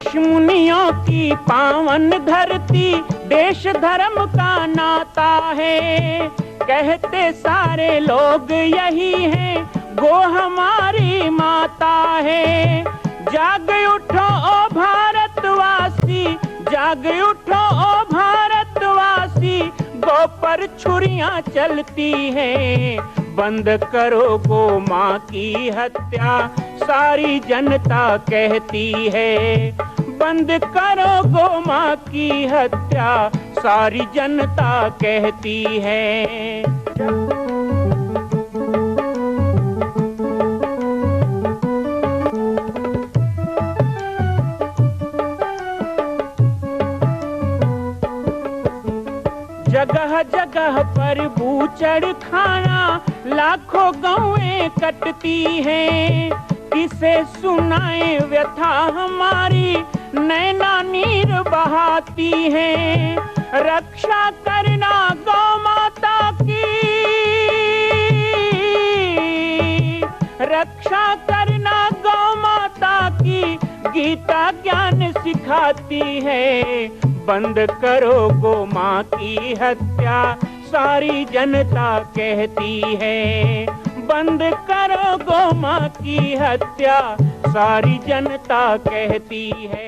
ऋषि मुनियों की पावन धरती, देश धर्म का नाता है। कहते सारे लोग यही हैं, गो हमारी माता है। जाग उठो ओ भारतवासी, जाग उठो ओ भारतवासी, गो पर छुरियां चलती हैं। बंद करो गो माँ की हत्या, सारी जनता कहती है। बंद करो गो माँ की हत्या, सारी जनता कहती है। जगह जगह पर बूचड़ खाना, लाखों गौएं कटती हैं। किसे सुनाए व्यथा हमारी, नैना नीर बहाती हैं। रक्षा करना गौ माता की, रक्षा करना गौ माता की, गीता ज्ञान सिखाती है। बंद करो गो माँ की हत्या, सारी जनता कहती है। बंद करो गो माँ की हत्या, सारी जनता कहती है।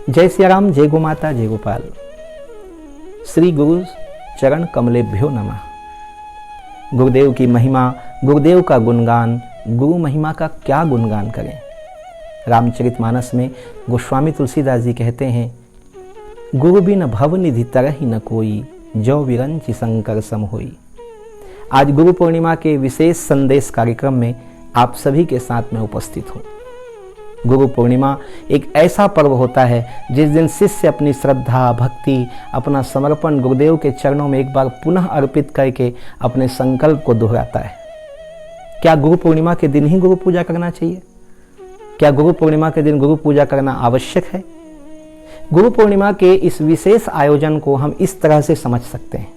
जय सिया राम, जय गो माता, जय गोपाल। श्री गुरु चरण कमलेभ्यो नमः। गुरुदेव की महिमा, गुरुदेव का गुणगान, गुरु महिमा का क्या गुणगान करें। रामचरितमानस में गोस्वामी तुलसीदास जी कहते हैं, गुरु बिन भवनिधि तरहि न कोई, जो विरंचि शंकर सम होई। आज गुरु पूर्णिमा के विशेष संदेश कार्यक्रम में आप सभी के साथ में उपस्थित हूँ। गुरु पूर्णिमा एक ऐसा पर्व होता है जिस दिन शिष्य अपनी श्रद्धा, भक्ति, अपना समर्पण गुरुदेव के चरणों में एक बार पुनः अर्पित करके अपने संकल्प को दोहराता है। क्या गुरु पूर्णिमा के दिन ही गुरु पूजा करना चाहिए? क्या गुरु पूर्णिमा के दिन गुरु पूजा करना आवश्यक है? गुरु पूर्णिमा के इस विशेष आयोजन को हम इस तरह से समझ सकते हैं,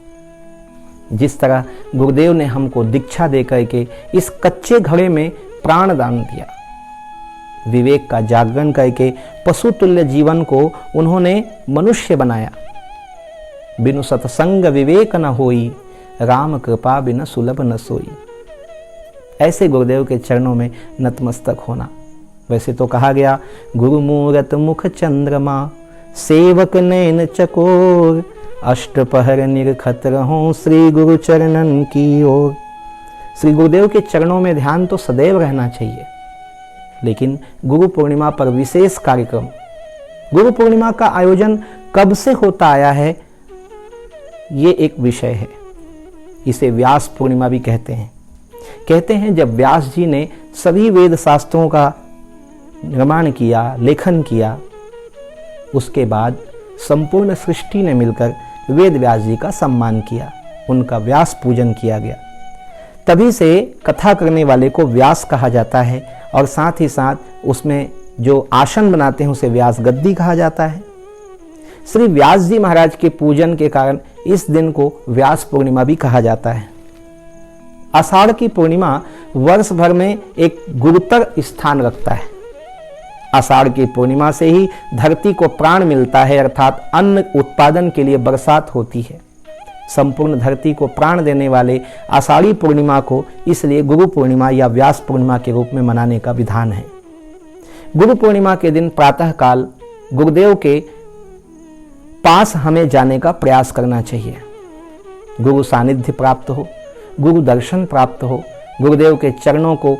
जिस तरह गुरुदेव ने हमको दीक्षा दे करके इस कच्चे घड़े में प्राण दान दिया, विवेक का जागरण करके पशु तुल्य जीवन को उन्होंने मनुष्य बनाया। बिनु सत्संग विवेक न होई, राम कृपा बिन सुलभ न सोई। ऐसे गुरुदेव के चरणों में नतमस्तक होना। वैसे तो कहा गया, गुरु मूरत मुख चंद्रमा, सेवक नैन चकोर, अष्टपहर निरखत रहो श्री गुरु चरणन की ओर। श्री गुरुदेव के चरणों में ध्यान तो सदैव रहना चाहिए, लेकिन गुरु पूर्णिमा पर विशेष कार्यक्रम, गुरु पूर्णिमा का आयोजन कब से होता आया है, ये एक विषय है। इसे व्यास पूर्णिमा भी कहते हैं। कहते हैं जब व्यास जी ने सभी वेद शास्त्रों का निर्माण किया, लेखन किया, उसके बाद संपूर्ण सृष्टि ने मिलकर वेद व्यास जी का सम्मान किया, उनका व्यास पूजन किया गया। तभी से कथा करने वाले को व्यास कहा जाता है और साथ ही साथ उसमें जो आसन बनाते हैं उसे व्यास गद्दी कहा जाता है। श्री व्यास जी महाराज के पूजन के कारण इस दिन को व्यास पूर्णिमा भी कहा जाता है। आषाढ़ की पूर्णिमा वर्ष भर में एक गुरुतर स्थान रखता है। आषाढ़ की पूर्णिमा से ही धरती को प्राण मिलता है, अर्थात अन्न उत्पादन के लिए बरसात होती है। संपूर्ण धरती को प्राण देने वाले आषाढ़ी पूर्णिमा को इसलिए गुरु पूर्णिमा या व्यास पूर्णिमा के रूप में मनाने का विधान है। गुरु पूर्णिमा के दिन प्रातःकाल गुरुदेव के पास हमें जाने का प्रयास करना चाहिए। गुरु सानिध्य प्राप्त हो, गुरु दर्शन प्राप्त हो, गुरुदेव के चरणों को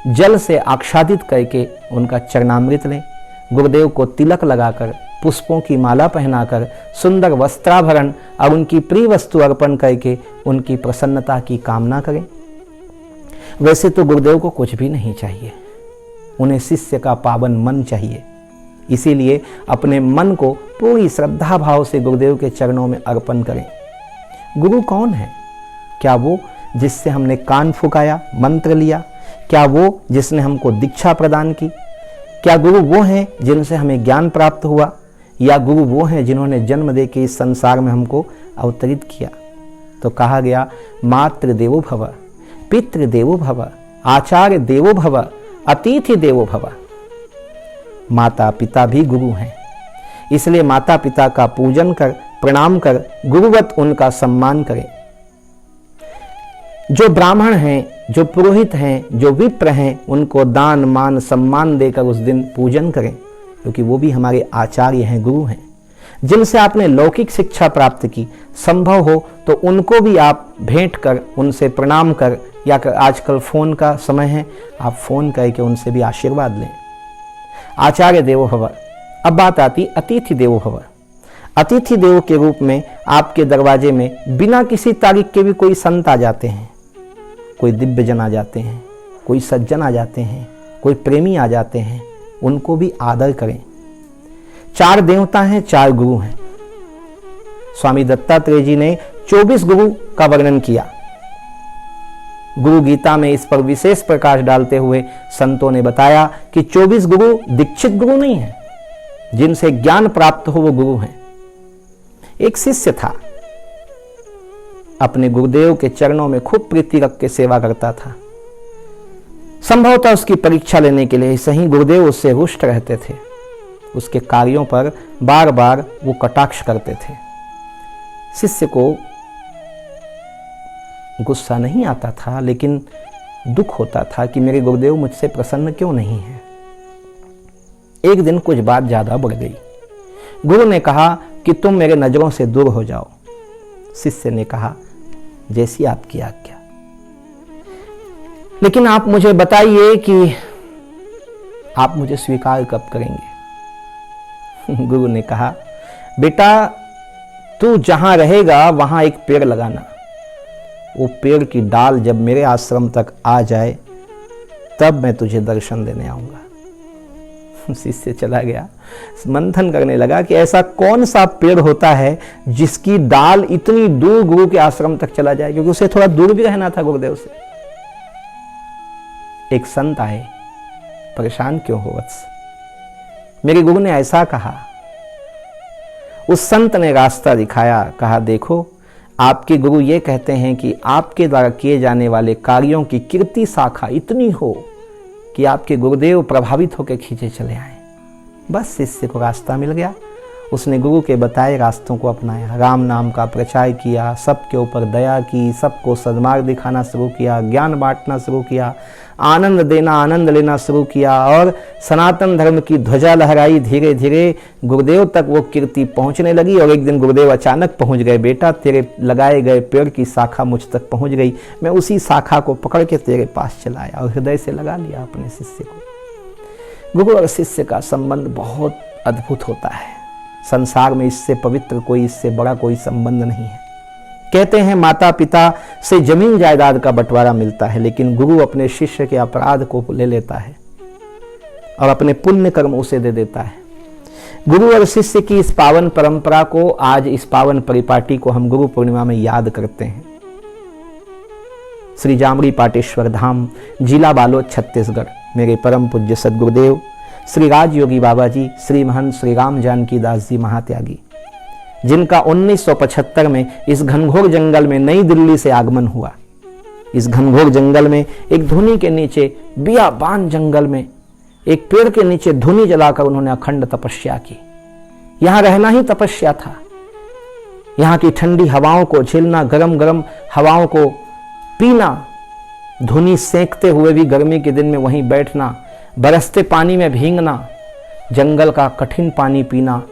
जल से आच्छादित करके उनका चरणामृत लें, गुरुदेव को तिलक लगाकर, पुष्पों की माला पहनाकर, सुंदर वस्त्राभरण और उनकी प्रिय वस्तु अर्पण करके उनकी प्रसन्नता की कामना करें। वैसे तो गुरुदेव को कुछ भी नहीं चाहिए, उन्हें शिष्य का पावन मन चाहिए। इसीलिए अपने मन को पूरी श्रद्धा भाव से गुरुदेव के चरणों में अर्पण करें। गुरु कौन है? क्या वो जिससे हमने कान फुकाया, मंत्र लिया? क्या वो जिसने हमको दीक्षा प्रदान की? क्या गुरु वो हैं जिनसे हमें ज्ञान प्राप्त हुआ? या गुरु वो हैं जिन्होंने जन्म दे के इस संसार में हमको अवतरित किया? तो कहा गया, मातृ देवो भव, पितृ देवो भव, आचार्य देवो भव, अतिथि देवो भव। माता पिता भी गुरु हैं, इसलिए माता पिता का पूजन कर, प्रणाम कर, गुरुवत उनका सम्मान करें। जो ब्राह्मण हैं, जो पुरोहित हैं, जो विप्र हैं, उनको दान मान सम्मान देकर उस दिन पूजन करें, क्योंकि वो भी हमारे आचार्य हैं, गुरु हैं। जिनसे आपने लौकिक शिक्षा प्राप्त की, संभव हो तो उनको भी आप भेंट कर, उनसे प्रणाम कर, या आजकल फ़ोन का समय है, आप फ़ोन करके उनसे भी आशीर्वाद लें। आचार्य देवो भव। अब बात आती अतिथि देवो भव। अतिथि देव के रूप में आपके दरवाजे में बिना किसी तारीख के भी कोई संत आ जाते हैं, कोई दिव्यजन आ जाते हैं, कोई सज्जन आ जाते हैं, कोई प्रेमी आ जाते हैं, उनको भी आदर करें। 4 देवता हैं, 4 गुरु हैं। स्वामी दत्तात्रेय जी ने 24 गुरु का वर्णन किया। गुरु गीता में इस पर विशेष प्रकाश डालते हुए संतों ने बताया कि 24 गुरु दीक्षित गुरु नहीं है, जिनसे ज्ञान प्राप्त हो वो गुरु हैं। एक शिष्य था, अपने गुरुदेव के चरणों में खूब प्रीति रख के सेवा करता था। संभवतः उसकी परीक्षा लेने के लिए सही गुरुदेव उससे रुष्ट रहते थे, उसके कार्यों पर बार बार वो कटाक्ष करते थे। शिष्य को गुस्सा नहीं आता था, लेकिन दुख होता था कि मेरे गुरुदेव मुझसे प्रसन्न क्यों नहीं है। एक दिन कुछ बात ज्यादा बढ़ गई। गुरु ने कहा कि तुम मेरे नजरों से दूर हो जाओ। शिष्य ने कहा, जैसी आपकी आज्ञा, लेकिन आप मुझे बताइए कि आप मुझे स्वीकार कब करेंगे। गुरु ने कहा, बेटा तू जहां रहेगा वहां एक पेड़ लगाना। वो पेड़ की डाल जब मेरे आश्रम तक आ जाए तब मैं तुझे दर्शन देने आऊंगा। शिष्य चला गया, मंथन करने लगा कि ऐसा कौन सा पेड़ होता है जिसकी डाल इतनी दूर गुरु के आश्रम तक चला जाए, क्योंकि उसे थोड़ा दूर भी रहना था गुरुदेव से। एक संत आए, परेशान क्यों हो वत्स, मेरे गुरु ने ऐसा कहा। उस संत ने रास्ता दिखाया, कहा देखो आपके गुरु ये कहते हैं कि आपके द्वारा किए जाने वाले कार्यों की कीर्ति शाखा इतनी हो कि आपके गुरुदेव प्रभावित होकर खींचे चले आए। बस शिष्य को रास्ता मिल गया, उसने गुरु के बताए रास्तों को अपनाया, राम नाम का प्रचार किया, सबके ऊपर दया की, सबको सद्मार्ग दिखाना शुरू किया, ज्ञान बांटना शुरू किया, आनंद देना आनंद लेना शुरू किया और सनातन धर्म की ध्वजा लहराई। धीरे धीरे गुरुदेव तक वो कीर्ति पहुंचने लगी और एक दिन गुरुदेव अचानक पहुंच गए, बेटा तेरे लगाए गए पेड़ की शाखा मुझ तक पहुंच गई, मैं उसी शाखा को पकड़ के तेरे पास चला आया और हृदय से लगा लिया अपने शिष्य को। गुरु और शिष्य का संबंध बहुत अद्भुत होता है, संसार में इससे पवित्र कोई, इससे बड़ा कोई संबंध नहीं है। कहते हैं माता पिता से जमीन जायदाद का बंटवारा मिलता है, लेकिन गुरु अपने शिष्य के अपराध को ले लेता है और अपने पुण्य कर्म उसे दे देता है। गुरु और शिष्य की इस पावन परंपरा को आज इस पावन परिपाटी को हम गुरु पूर्णिमा में याद करते हैं। श्री जामरी पाटेश्वर धाम, जिला बालोद, छत्तीसगढ़, मेरे परम पूज्य सदगुरुदेव श्री राज योगी बाबा जी, श्री महंत श्री राम जानकी दास जी महात्यागी, जिनका 1975 में इस घनघोर जंगल में नई दिल्ली से आगमन हुआ। इस घनघोर जंगल में एक धुनी के नीचे, बियाबान जंगल में एक पेड़ के नीचे धुनी जलाकर उन्होंने अखंड तपस्या की। यहां रहना ही तपस्या था। यहां की ठंडी हवाओं को झेलना, गरम गरम हवाओं को पीना, धुनी सेंकते हुए भी गर्मी के दिन में वहीं बैठना, बरसते पानी में भींगना, जंगल का कठिन पानी पीना।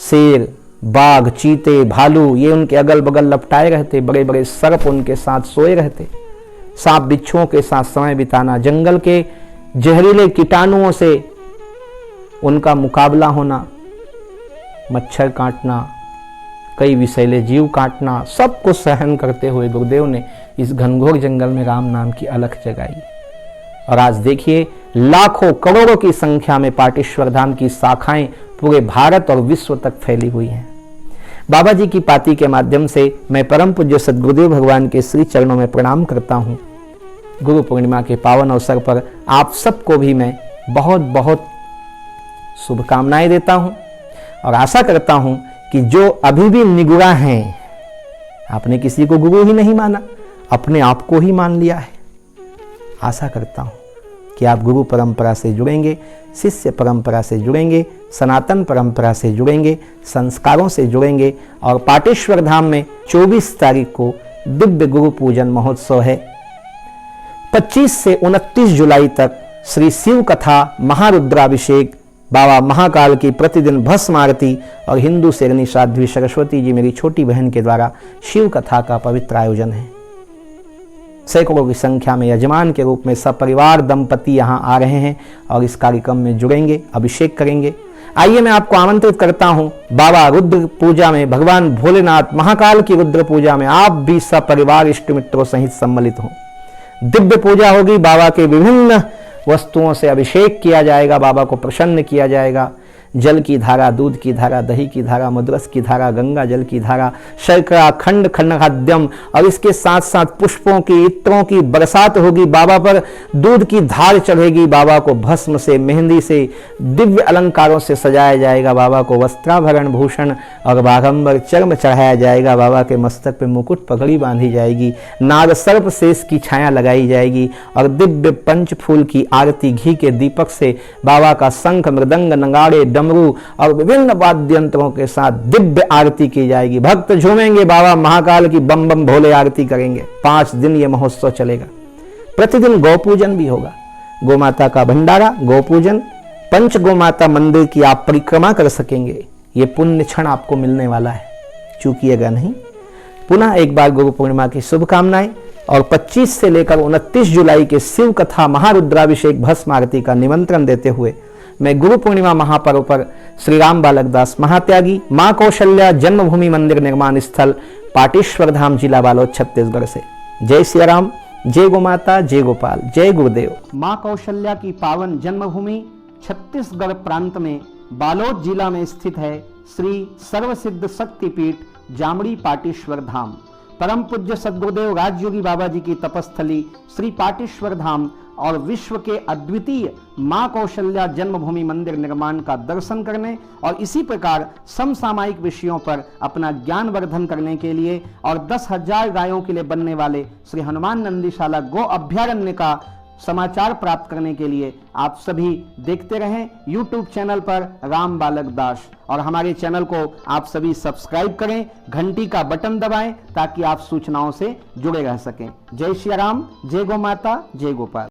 शेर, बाघ, चीते, भालू ये उनके अगल बगल लपटाए रहते, बड़े बड़े सर्प उनके साथ सोए रहते, सांप बिच्छुओं के साथ समय बिताना, जंगल के जहरीले कीटाणुओं से उनका मुकाबला होना, मच्छर काटना, कई विषैले जीव काटना, सब कुछ सहन करते हुए गुरुदेव ने इस घनघोर जंगल में राम नाम की अलख जगाई। और आज देखिए लाखों करोड़ों की संख्या में पाटेश्वर धाम की शाखाएं पूरे भारत और विश्व तक फैली हुई हैं। बाबा जी की पाती के माध्यम से मैं परम पूज्य सद्गुरुदेव भगवान के श्री चरणों में प्रणाम करता हूँ। गुरु पूर्णिमा के पावन अवसर पर आप सबको भी मैं बहुत बहुत शुभकामनाएं देता हूँ और आशा करता हूँ कि जो अभी भी निगुरा हैं, आपने किसी को गुरु ही नहीं माना, अपने आप को ही मान लिया है, आशा करता हूँ कि आप गुरु परंपरा से जुड़ेंगे, शिष्य परंपरा से जुड़ेंगे, सनातन परंपरा से जुड़ेंगे, संस्कारों से जुड़ेंगे और पाटेश्वर धाम में 24 तारीख को दिव्य गुरु पूजन महोत्सव है। 25 से 29 जुलाई तक श्री शिव कथा महारुद्राभिषेक, बाबा महाकाल की प्रतिदिन भस्म आरती और हिंदू शेरनी साध्वी सरस्वती जी मेरी छोटी बहन के द्वारा शिव कथा का पवित्र आयोजन है। सैकड़ों की संख्या में यजमान के रूप में सपरिवार दंपति यहाँ आ रहे हैं और इस कार्यक्रम में जुड़ेंगे, अभिषेक करेंगे। आइए मैं आपको आमंत्रित करता हूँ बाबा रुद्र पूजा में, भगवान भोलेनाथ महाकाल की रुद्र पूजा में आप भी सपरिवार इष्ट मित्रों सहित सम्मिलित हों। दिव्य पूजा होगी, बाबा के विभिन्न वस्तुओं से अभिषेक किया जाएगा, बाबा को प्रसन्न किया जाएगा। जल की धारा, दूध की धारा, दही की धारा, मधुरस की धारा, गंगा जल की धारा, शर्करा, खंड खंडखाद्यम और इसके साथ साथ पुष्पों की, इत्रों की बरसात होगी बाबा पर, दूध की धार चढ़ेगी, बाबा को भस्म से, मेहंदी से, दिव्य अलंकारों से सजाया जाएगा, बाबा को वस्त्राभरण भूषण और बाघंबर चर्म चढ़ाया जाएगा, बाबा के मस्तक पे मुकुट पगड़ी बांधी जाएगी, नाग सर्प शेष की छाया लगाई जाएगी और दिव्य पंच फूल की आरती घी के दीपक से बाबा का शंख, मृदंग, नगाड़े, डमरू और विभिन्न वाद्य यंत्रों के साथ दिव्य आरती की जाएगी। भक्त झूमेंगे, बाबा महाकाल की बम बम भोले आरती करेंगे। 5 दिन ये महोत्सव चलेगा। प्रतिदिन गौपूजन भी होगा, गोमाता का भंडारा, गोपूजन, पंच गोमाता मंदिर की आप परिक्रमा कर सकेंगे। ये पुण्य क्षण आपको मिलने वाला है, चूकिएगा नहीं। पुनः एक बार गुरु पूर्णिमा की शुभकामनाएं और 25 से लेकर 29 जुलाई के शिव कथा महारुद्राभिषेक भस्म आरती का निमंत्रण देते हुए मैं गुरु पूर्णिमा महापर्व पर श्री राम बालक दास महात्यागी, मां कौशल्या जन्मभूमि मंदिर निर्माण स्थल, पाटेश्वर धाम, जिला बालोद, छत्तीसगढ़ से जय सिया राम, जय गोमाता, जय गोपाल, जय गुरुदेव। मां कौशल्या की पावन जन्मभूमि छत्तीसगढ़ प्रांत में बालोद जिला में स्थित है श्री सर्वसिद्ध शक्तिपीठ जामड़ी पाटेश्वर धाम। परम पूज्य सद्गुरुदेव राजयोगी बाबा जी की तपस्थली श्री पाटेश्वर धाम और विश्व के अद्वितीय मां कौशल्या जन्मभूमि मंदिर निर्माण का दर्शन करने और इसी प्रकार समसामयिक विषयों पर अपना ज्ञान वर्धन करने के लिए और 10,000 गायों के लिए बनने वाले श्री हनुमान नंदीशाला गो अभ्यारण्य का समाचार प्राप्त करने के लिए आप सभी देखते रहें YouTube चैनल पर राम बालक दास, और हमारे चैनल को आप सभी सब्सक्राइब करें, घंटी का बटन दबाएं ताकि आप सूचनाओं से जुड़े रह सकें। जय श्री राम, जय गौ माता, जय गोपाल।